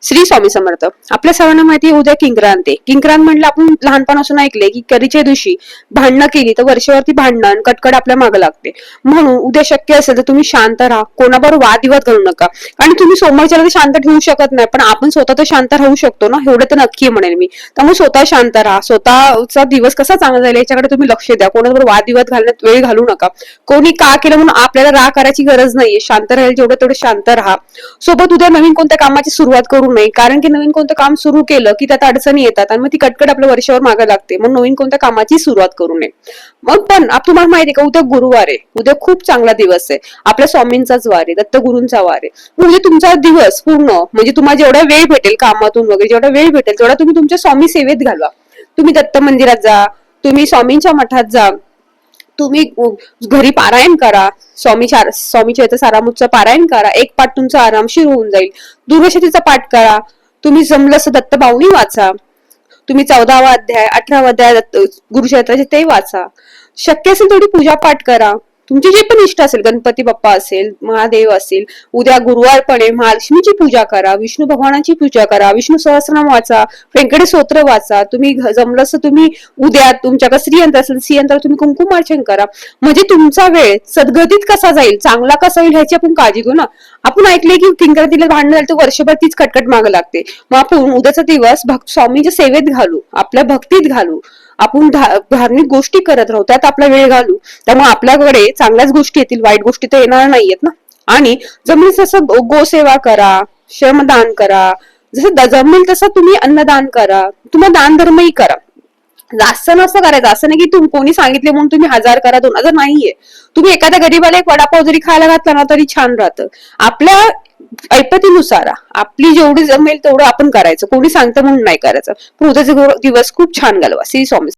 श्री स्वामी समर्थ. आपल्या सर्वांना माहिती आहे उद्या किंक्रांत आहे. किंक्रांत म्हटलं आपण लहानपणापासून ऐकले की कधीच्या दिवशी भांडणं केली तर वर्षावरती भांडण कटकट आपल्या मागे लागते. म्हणून उद्या शक्य असेल तर तुम्ही शांत राहा, कोणाबरोबर वादविवाद घालू नका. आणि तुम्ही समोरच्याला तर शांत ठेवू शकत नाही, पण आपण स्वतः तर शांत राहू शकतो ना, एवढं तर नक्की म्हणेल मी. त्यामुळे स्वतः शांत राहा, स्वतःचा दिवस कसा चांगला जाईल याच्याकडे तुम्ही लक्ष द्या. कोणाबरोबर वादविवाद घालण्यात वेळ घालू नका. कोणी का केलं म्हणून आपल्याला राग करायची गरज नाहीये. शांत राहील जेवढं तेवढं शांत राहा. सोबत उद्या नवीन कोणत्या कामाची सुरुवात करू नये, कारण की नवीन कोणतं काम सुरू केलं की त्यात अडचणी येतात आणि मग ती कटकट आपल्या वर्षावर मागे लागते. मग नवीन कोणत्या कामाची सुरुवात करू नये. मग पण तुम्हाला माहिती आहे का, उद्या गुरुवार आहे. उद्या खूप चांगला दिवस आहे. आपल्या स्वामींचाच वार आहे, दत्तगुरूंचा वार आहे. म्हणजे तुमचा दिवस पूर्ण म्हणजे तुम्हाला जेवढा वेळ भेटेल कामातून वगैरे जेवढा वेळ भेटेल तेवढा तुम्ही तुमच्या स्वामी सेवेत घालवा. तुम्ही दत्त मंदिरात जा, तुम्ही स्वामींच्या मठात जा, तुम्ही घरी पारायण करा. स्वामी चरित्र सारामृतचं पारायण करा. एक पाठ तुमचा आरामशीर होऊन जाईल. दुर्गाशतीचा पाठ करा. तुम्ही जमलं असं दत्तबावनी वाचा. तुम्ही 14वा अध्याय 18वा अध्याय गुरुचरित्राचे ते वाचा. शक्य असेल तेवढी पूजा पाठ करा. तुमची जे पण इष्ट असेल, गणपती बाप्पा असेल, महादेव असेल, उद्या गुरुवार पण आहे, महालक्ष्मीची पूजा करा, विष्णू भगवानाची पूजा करा, विष्णू सहस्रनाम वाचा, व्यंकटेश स्तोत्र वाचा. तुम्ही जमलं असं तुम्ही उद्या तुमच्याकडे श्रीयंत्र असेल श्रीयंत्र तुम्ही कुंकुमार्चन करा. म्हणजे तुमचा वेळ सद्गतीत कसा जाईल, चांगला कसा होईल ह्याची आपण काळजी घेऊ ना. आपण ऐकले की किंक्रांतीला भांडण झालं तर वर्षभर तीच कटकट मागे लागते. मग आपण उद्याचा दिवस स्वामींच्या सेवेत घालू, आपल्या भक्तीत घालू. आपण धार्मिक गोष्टी करत राहू, त्यात आपला वेळ घालू. त्यामुळे आपल्याकडे चांगल्याच गोष्टी येतील, वाईट गोष्टी तर येणार नाहीयेत ना. आणि जमेल तसं गोसेवा करा, श्रमदान करा, जसं जमेल तसं तुम्ही अन्नदान करा, तुम्हाला दान धर्मही करा. जास्त नसतं करायचं. असं नाही की तुम्ही कोणी सांगितले म्हणून तुम्ही 1000 करा, 2000 नाहीये. तुम्ही एखाद्या गरीबाला एक वडापाव जरी खायला घातला ना तरी छान राहतं. आपल्या ऐपतीनुसार आपली जेवढी जमेल तेवढं आपण करायचं. कोणी सांगतं म्हणून नाही करायचं. पण उद्याचा दिवस खूप छान घालवा. श्री स्वामी.